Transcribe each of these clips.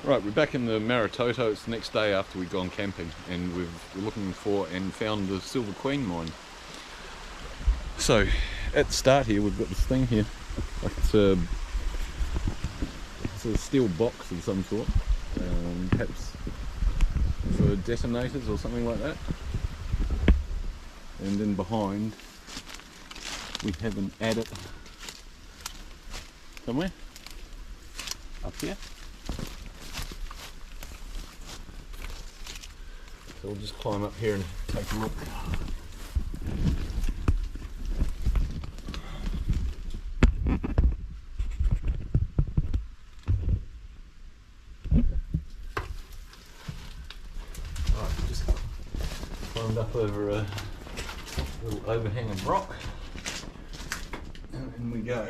Right, we're back in the Maratoto. It's the next day after we've gone camping, and we're looking for and found the Silver Queen mine. So, at the start here, we've got this thing here. Like it's a steel box of some sort, perhaps for detonators or something like that. And then behind, we have an adit somewhere up here. So we'll just climb up here and take a look. Right, just climbed up over a little overhang of rock, and in we go.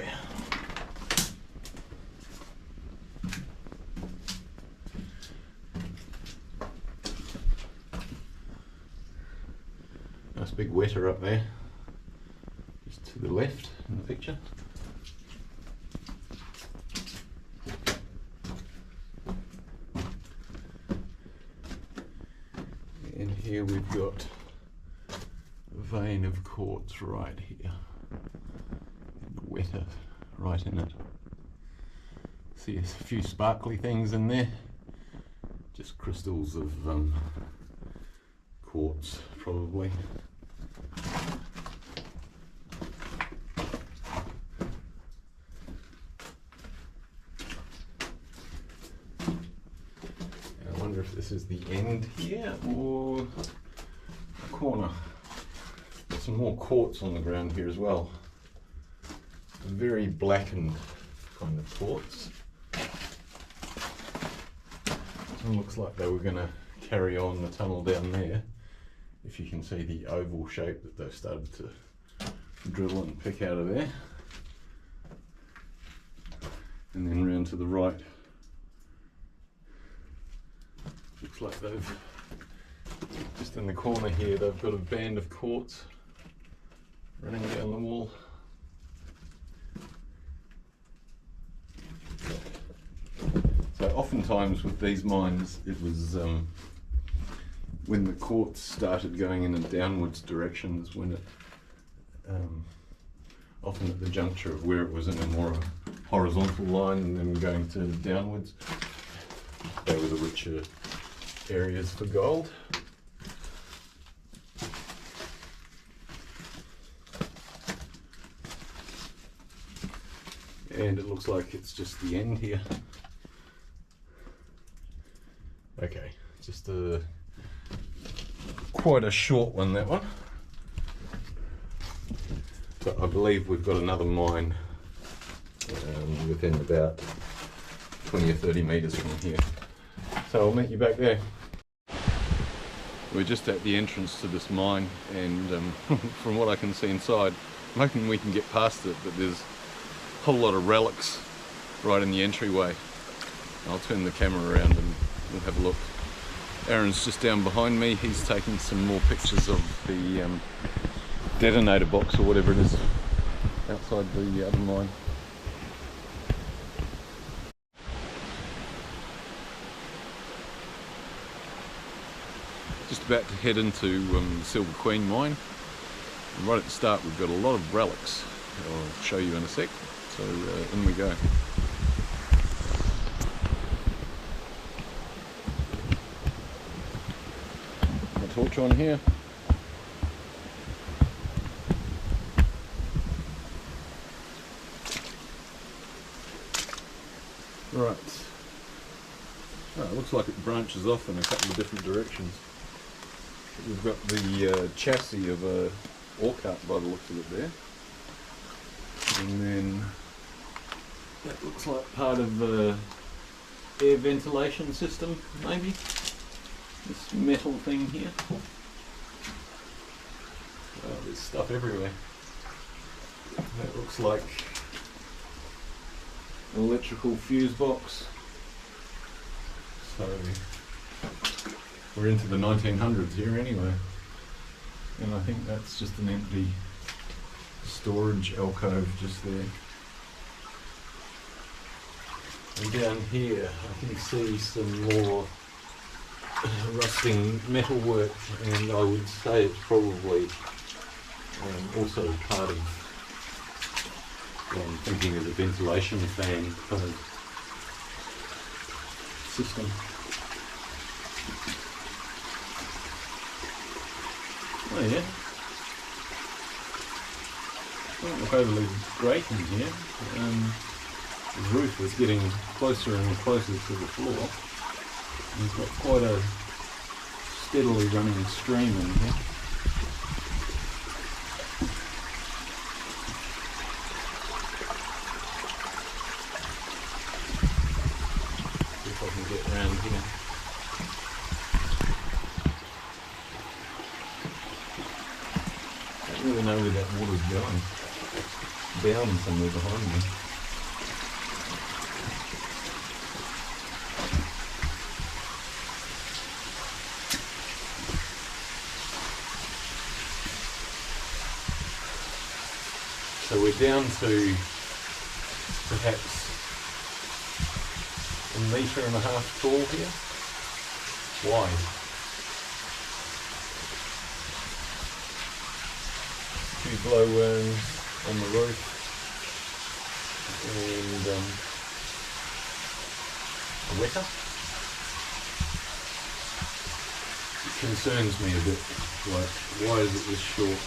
Nice big wetter up there, just to the left in the picture. And here we've got a vein of quartz right here, and wetter right in it. See a few sparkly things in there, just crystals of quartz probably. I wonder if this is the end here or a corner. There's some more quartz on the ground here as well. Very blackened kind of quartz. It looks like they were going to carry on the tunnel down there. If you can see the oval shape that they've started to drill and pick out of there. And then round to the right. Looks like they've, just in the corner here, they've got a band of quartz running down the wall. So oftentimes with these mines, it was when the quartz started going in a downwards direction is when it, often at the juncture of where it was in a more horizontal line and then going to downwards, they were the richer areas for gold. And it looks like it's just the end here. Okay, just quite a short one, that one. But I believe we've got another mine within about 20 or 30 metres from here. So I'll meet you back there. We're just at the entrance to this mine, and from what I can see inside, I'm hoping we can get past it, but there's a whole lot of relics right in the entryway. I'll turn the camera around and we'll have a look. Aaron's just down behind me. He's taking some more pictures of the detonator box or whatever it is outside the other mine. Just about to head into the Silver Queen mine. And right at the start we've got a lot of relics. I'll show you in a sec. So in we go. A torch on here. Right. Oh, it looks like it branches off in a couple of different directions. We've got the chassis of a ore cart by the looks of it there. And then that looks like part of the air ventilation system, maybe. This metal thing here. Oh, there's stuff everywhere. That looks like an electrical fuse box. So we're into the 1900s here anyway. And I think that's just an empty storage alcove just there. And down here I can see some more rusting metalwork, and I would say it's probably also part of, I'm thinking of the ventilation fan kind of system. Oh yeah. Don't look overly great in here. The roof is getting closer and closer to the floor. It's got quite a steadily running stream in here. See if I can get around here. I don't really know where that water's going. Down somewhere behind me. So we're down to perhaps 1.5 meters tall here, wide. Two glowworms on the roof, and a wetter. It concerns me a bit, like, why is it this short?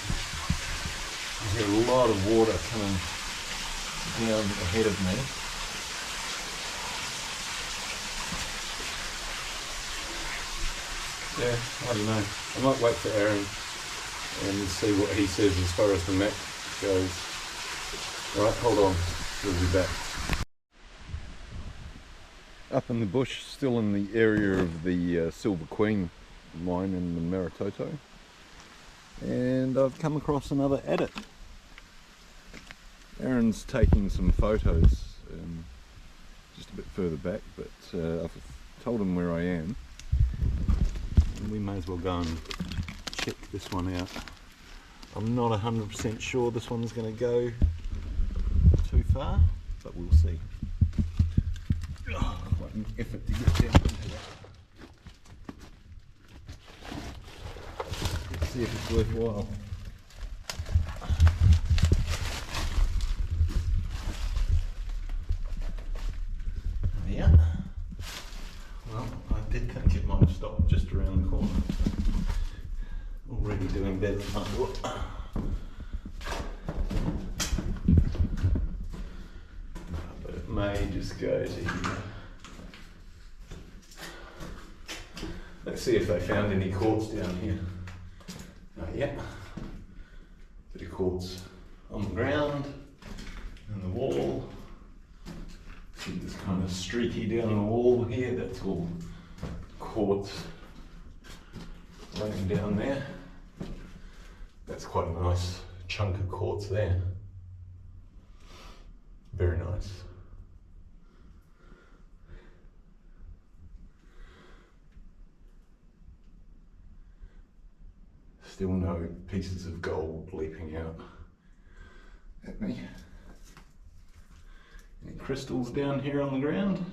There's a lot of water coming down ahead of me. Yeah, I don't know. I might wait for Aaron and see what he says as far as the map goes. Alright, hold on. We'll be back. Up in the bush, still in the area of the Silver Queen mine in the Maratoto. And I've come across another adit. Aaron's taking some photos just a bit further back, but I've told him where I am. And we may as well go and check this one out. I'm not 100% sure this one's going to go too far, but we'll see. Quite an effort to get down into that. Let's see if it's worthwhile. Yeah. Well, I did think it might stop just around the corner. Already doing better than I thought. But it may just go to here. Let's see if they found any quartz down here. Yeah. Bit of quartz on the ground and the wall. See this kind of streaky down the wall here, that's all quartz laying down there. That's quite a nice chunk of quartz there. Very nice. Still no pieces of gold leaping out at me. Any crystals down here on the ground?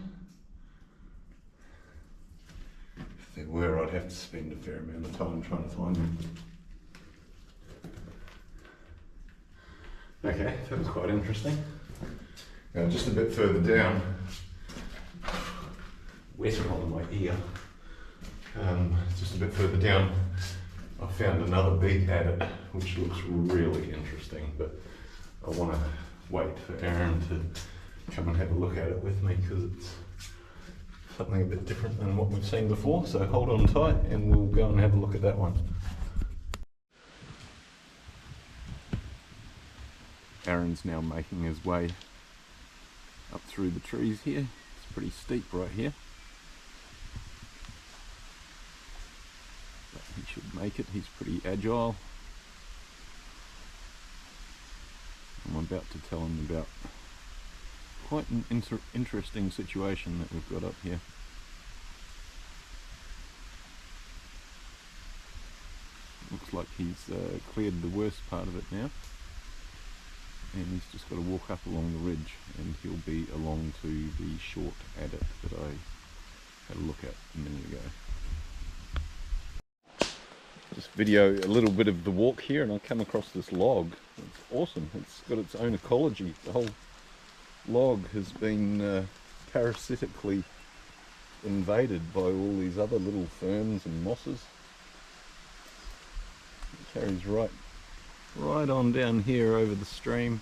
If there were, I'd have to spend a fair amount of time trying to find them. Okay, that was quite interesting. Just a bit further down, wetter on my ear, just a bit further down, I found another big adit which looks really interesting, but I want to wait for Aaron to come and have a look at it with me because it's something a bit different than what we've seen before, so hold on tight and we'll go and have a look at that one. Aaron's now making his way up through the trees here. It's pretty steep right here. But he should make it, he's pretty agile. I'm about to tell him about quite an interesting situation that we've got up here. Looks like he's cleared the worst part of it now. and he's just got to walk up along the ridge, and he'll be along to the short adit that I had a look at a minute ago. Just video a little bit of the walk here, and I come across this log. It's awesome. It's got its own ecology. The whole log has been parasitically invaded by all these other little ferns and mosses. It carries right on down here over the stream.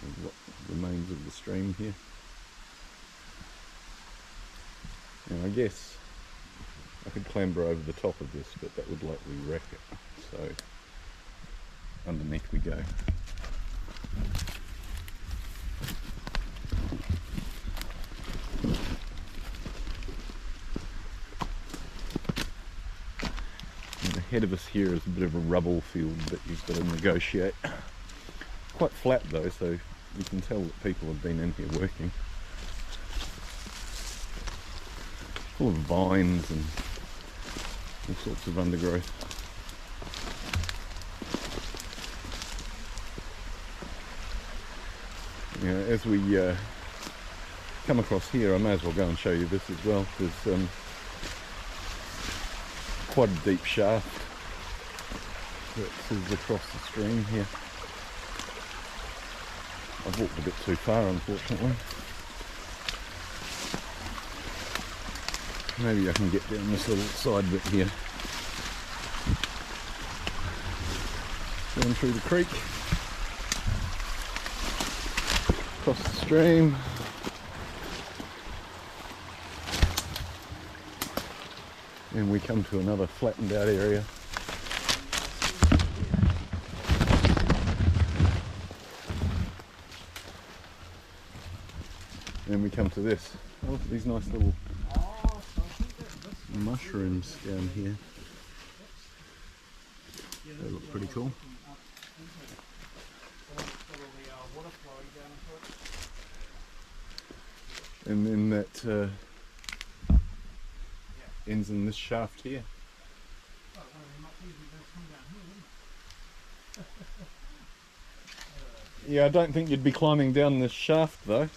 There's what remains of the stream here. And I guess I could clamber over the top of this, but that would likely wreck it. So underneath we go. And ahead of us here is a bit of a rubble field that you've got to negotiate. Quite flat though, so you can tell that people have been in here working. Full of vines and all sorts of undergrowth. You know, as we come across here, I may as well go and show you this as well. There's quite a deep shaft that is across the stream here. I've walked a bit too far, unfortunately. Maybe I can get down this little side bit here. Down through the creek, across the stream. And we come to another flattened out area. And we come to this. Oh, look at these nice little mushrooms down here. They look pretty cool. And then that ends in this shaft here. Yeah, I don't think you'd be climbing down this shaft though.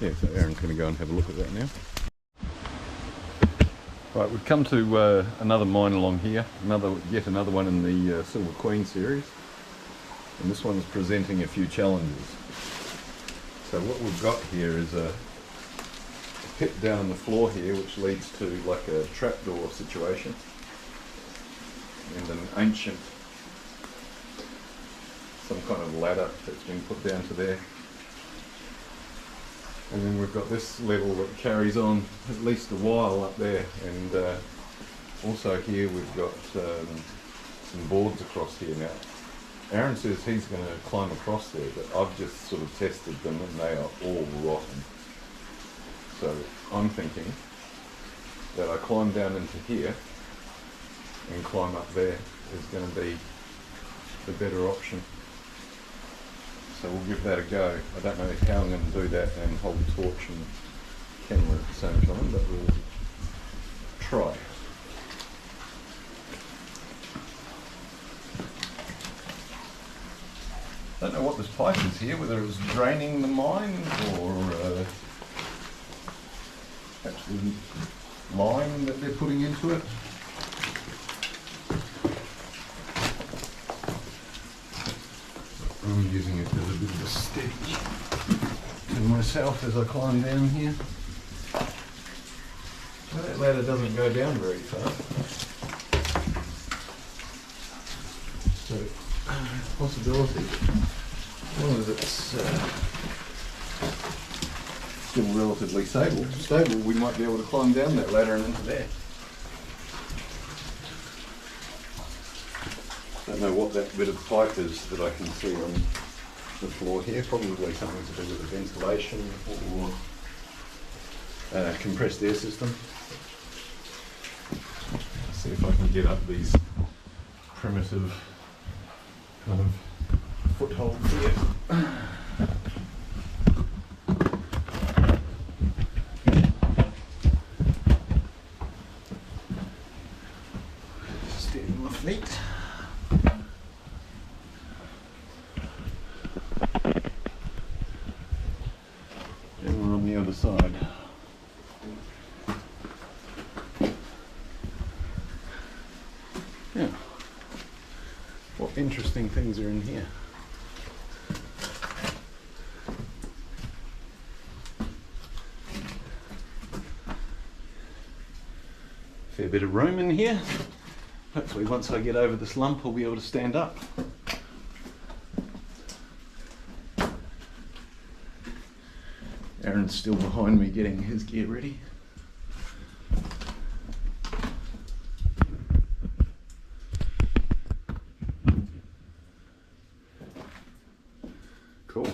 Yeah, so Aaron's going to go and have a look at that now. Right, we've come to another mine along here, yet another one in the Silver Queen series, and this one's presenting a few challenges. So what we've got here is a pit down on the floor here, which leads to like a trapdoor situation, and an ancient, some kind of ladder that's been put down to there. And then we've got this level that carries on at least a while up there, and also here we've got some boards across here now. Aaron says he's going to climb across there, but I've just sort of tested them and they are all rotten. So I'm thinking that I climb down into here and climb up there is going to be the better option. So we'll give that a go. I don't know how I'm going to do that and hold the torch and camera at the same time, but we'll try. I don't know what this pipe is here, whether it's draining the mine or actually lime that they're putting into it. I'm using it as a bit of a steady to myself as I climb down here. Well, that ladder doesn't go down very far. So, possibility, as long as it's still relatively stable, we might be able to climb down that ladder and into there. I don't know what that bit of pipe is that I can see on the floor here. Probably something to do with the ventilation or compressed air system. Let's see if I can get up these primitive kind of footholds here. Steady my feet. side. Yeah. What interesting things are in here? Fair bit of room in here. Hopefully once I get over this lump I'll be able to stand up. Aaron's still behind me getting his gear ready. Cool.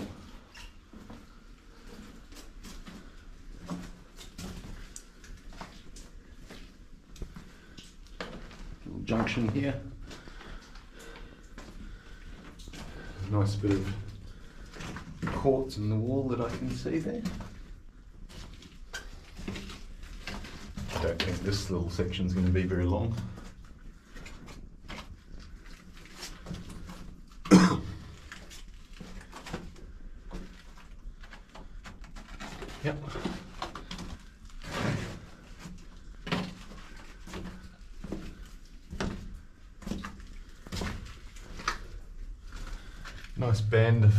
Little junction here. Nice bit of quartz in the wall that I can see there. I don't think this little section's going to be very long. Yep. Nice band of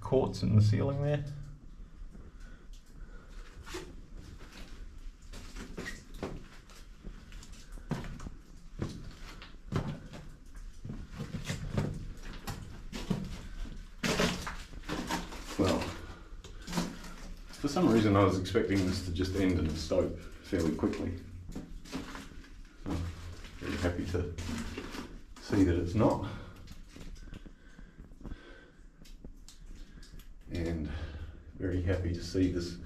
quartz in the ceiling there. Well, for some reason I was expecting this to just end in a stope fairly quickly. So, very happy to see that it's not. And very happy to see this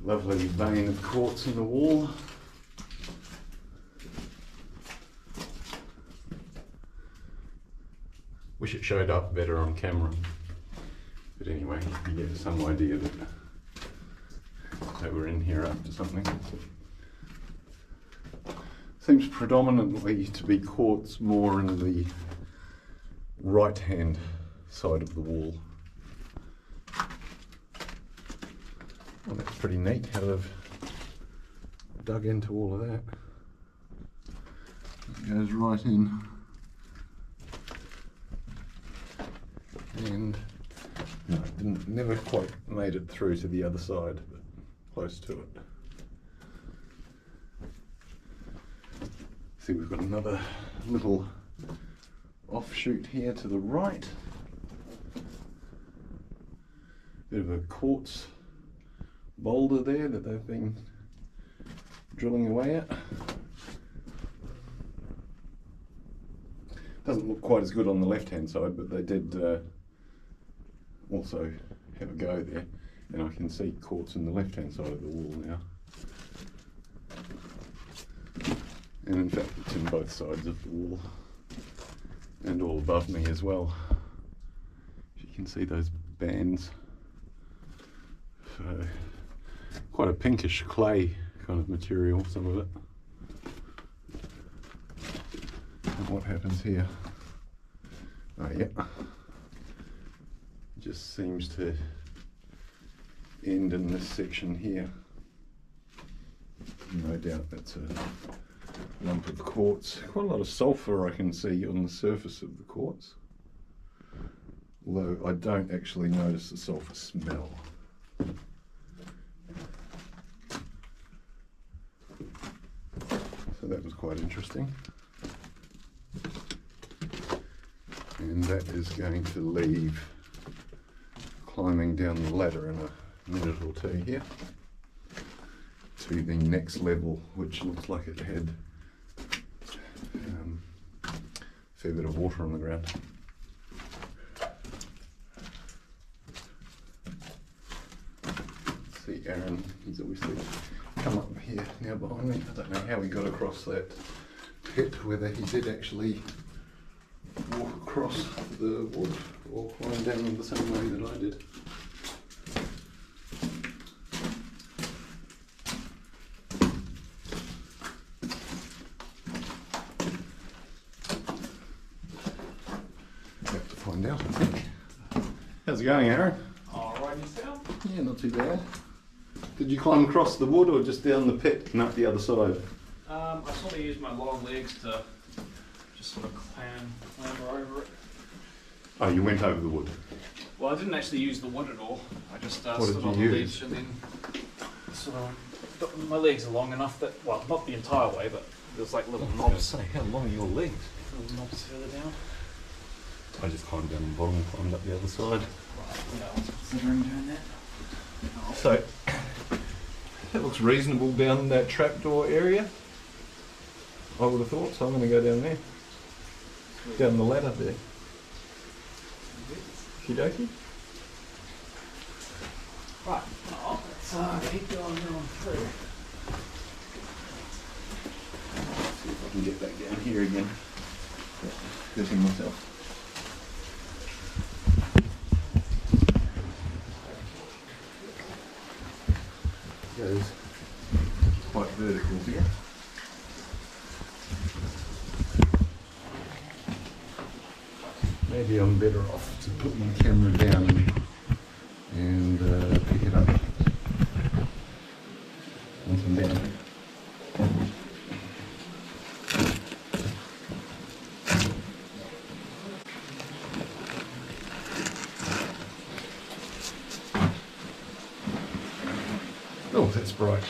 lovely vein of quartz in the wall. Wish it showed up better on camera. But anyway, you get some idea that we're in here after something. Seems predominantly to be quartz more in the right hand side of the wall. Well, that's pretty neat how they've dug into all of that. It goes right in. And no, it never quite made it through to the other side, but close to it. See, we've got another little offshoot here to the right. Bit of a quartz boulder there that they've been drilling away at. Doesn't look quite as good on the left hand side, but they did also have a go there, and I can see quartz in the left hand side of the wall now, and in fact it's in both sides of the wall and all above me as well. You can see those bands. So quite a pinkish clay kind of material, some of it. And what happens here? Oh yeah, it just seems to end in this section here. No doubt that's a lump of quartz. Quite a lot of sulphur I can see on the surface of the quartz, although I don't actually notice the sulphur smell. So that was quite interesting. And that is going to leave climbing down the ladder in a minute or two here to the next level, which looks like it had a fair bit of water on the ground. See Aaron, he's obviously come up here now behind me. I don't know how he got across that pit, whether he did actually walk across the wood or climb down the same way that I did. Have to find out, I think. How's it going, Aaron? Alright, yourself? Yeah, not too bad. Did you climb across the wood or just down the pit and up the other side? I sort of used my long legs to just sort of clamber over it. Oh, you went over the wood. Well, I didn't actually use the wood at all. I just stood What did on you the use? ledge and then sort of. My legs are long enough that, well, not the entire way, but there's like little knobs. Say, how long are your legs? Little knobs further down. I just climbed down the bottom and climbed up the other side. Yeah, I was considering doing that. So, that looks reasonable down that trapdoor area. I would have thought, so I'm going to go down there. Down the ladder there. Okie dokie. Right, now let's keep going through. See if I can get back down here again. Getting myself. Goes quite vertical here. Maybe I'm better off to put my camera down and pick it up once I'm down. Oh, that's bright.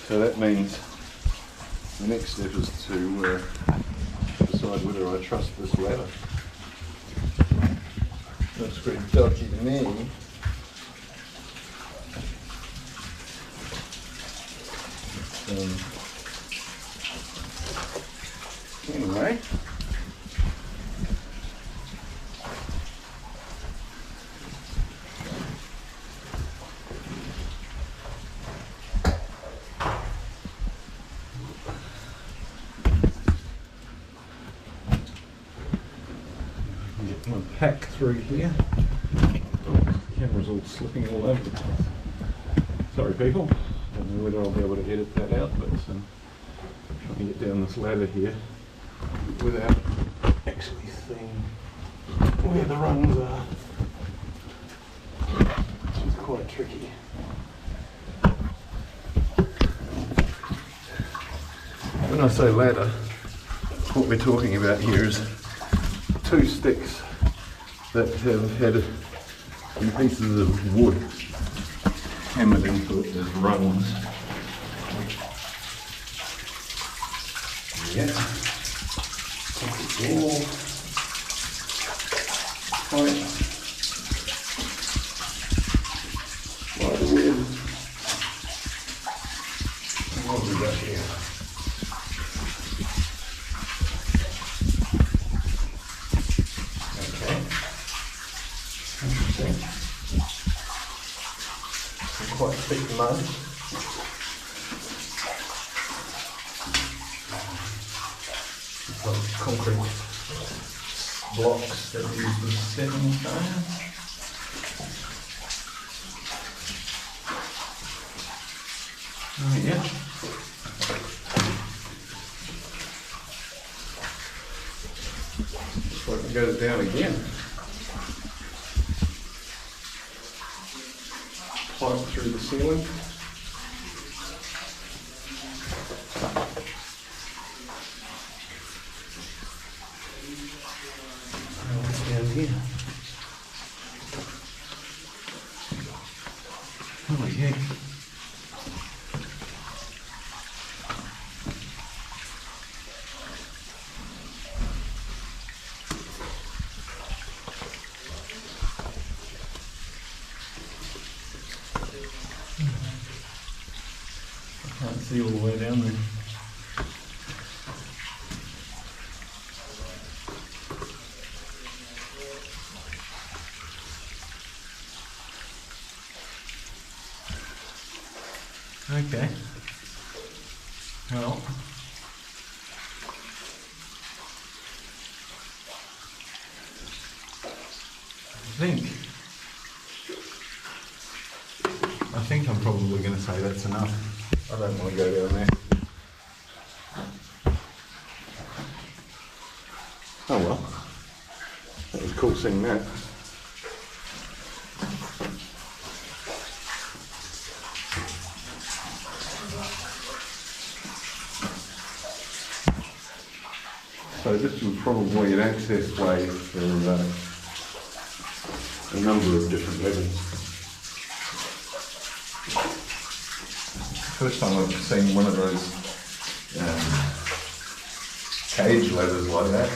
So that means the next step is to decide whether I trust this ladder. Looks pretty dodgy to me. Anyway. Get my pack through here. Oh, camera's all slipping all over the place. Sorry people, don't know whether I'll be able to edit that out, but trying to get down this ladder here without actually seeing where the rungs are, which is quite tricky. When I say ladder, what we're talking about here is two sticks that have had some pieces of wood hammered into it as rungs. Yeah. All tight. Spider web. What have we got here? Quite thick mud. It's like concrete blocks that we use as stepping stones. Oh yeah. Looks like it goes down again. Pipe through the ceiling. What's down here? Oh yeah. Can't see all the way down there. Okay. Well. I think I'm probably going to say that's enough. I don't want to go down there. Oh well, that was cool seeing that. So this was probably an access way for a number of different levels. First time I've seen one of those cage ladders like that.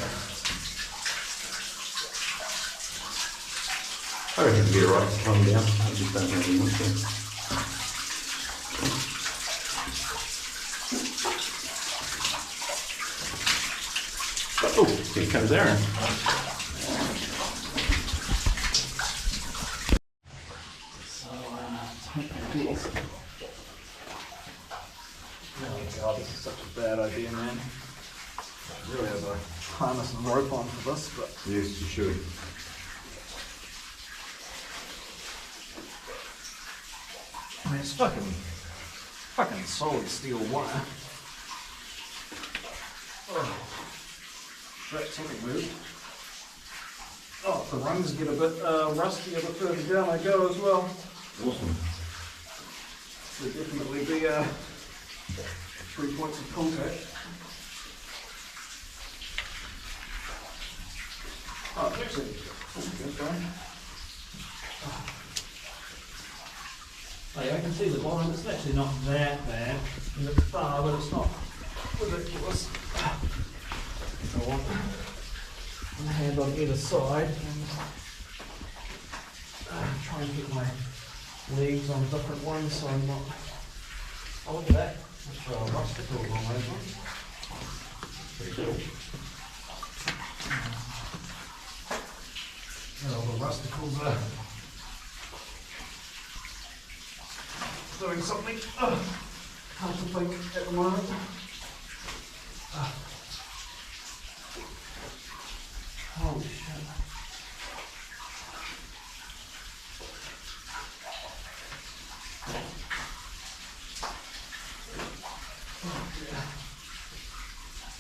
I reckon it'd be alright to come down. I just don't really want to. Oh, here comes Aaron. Oh god, this is such a bad idea, man. I really have a harness and rope on for this, but Yes, you should. I mean it's fucking solid steel wire. Oh, that took a move. Oh, the rungs get a bit rusty a bit further down I go as well. Awesome. There'll definitely be 3 points of contact. Oh, it's actually good, right? Oh yeah, I can see the bottom. It's actually not that bad. It's far, but it's not ridiculous. I want one hand on either side and try and get my legs on different ones so I'm not. Oh, look at that. That's rusticles on those ones. Pretty cool. Well, the rusticles are doing something hard to think at the moment. Holy shit.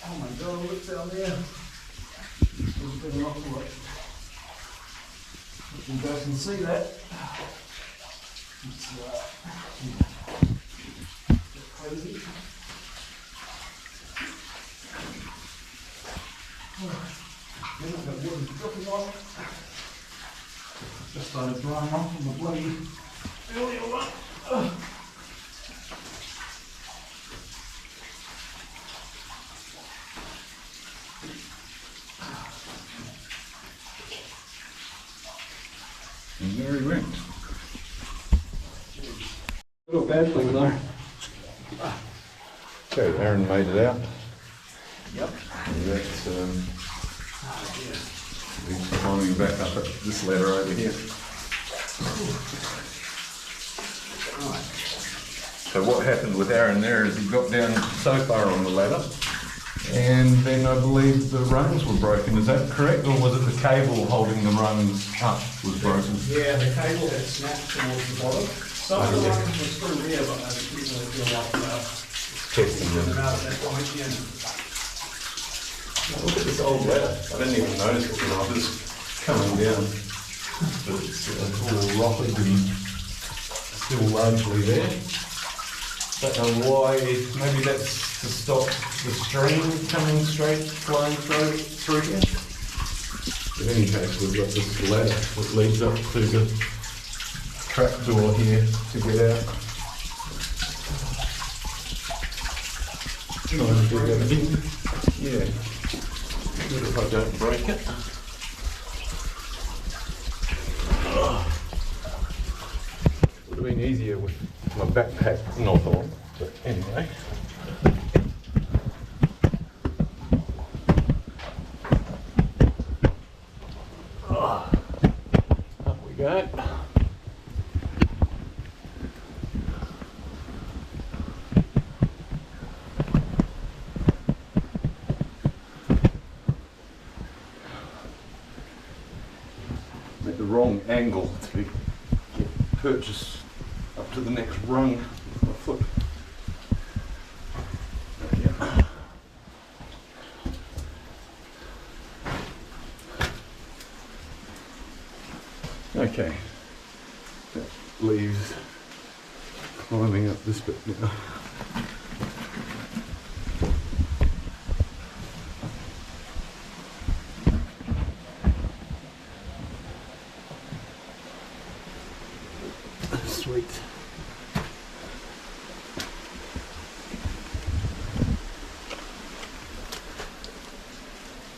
Oh my god, look down there. There's been a lot to it. If you guys can see that. It's a bit crazy. Then I've got wood dripping on it. Just started drying off from the bloody earlier one. And there he went. Not a bad thing though. So Aaron made it out. Yep. And that's he's climbing back up at this ladder over here. Right. So what happened with Aaron there is he got down so far on the ladder, and then I believe the rungs were broken. Is that correct, or was it the cable holding the rungs up was broken? Yeah, the cable had snapped towards the bottom. Some of the ones were still there, but I didn't really feel like Testing them. out at that point, yeah. Look at this old ladder. I didn't even notice it when I was coming down. But it's all rotted and still largely there. Don't know why. Maybe that's to stop the stream coming straight, flowing through here. In any case, we've got this ladder that leads up to the trap door here to get out. Try and do that again. Yeah. Good if I don't break it. Would have been easier with my backpack not on, but anyway. Up we go. At the wrong angle to get purchase up to the next rung with my foot. Okay, that leaves climbing up this bit now. Sweet.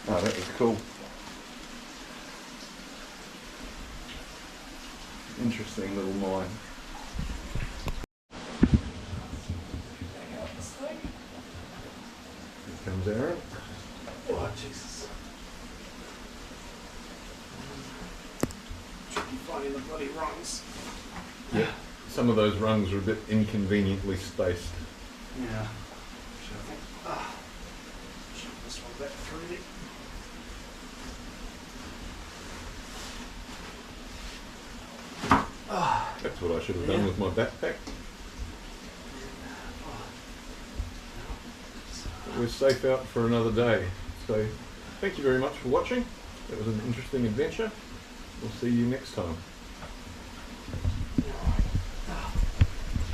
Oh, that was cool. Interesting little mine. Here comes Aaron. Oh, Jesus. Tricky finding the bloody rungs. Yeah, some of those rungs are a bit inconveniently spaced. Yeah. Should I think? Shove this one back through it. That's what I should have done with my backpack. But we're safe out for another day. So thank you very much for watching. It was an interesting adventure. We'll see you next time.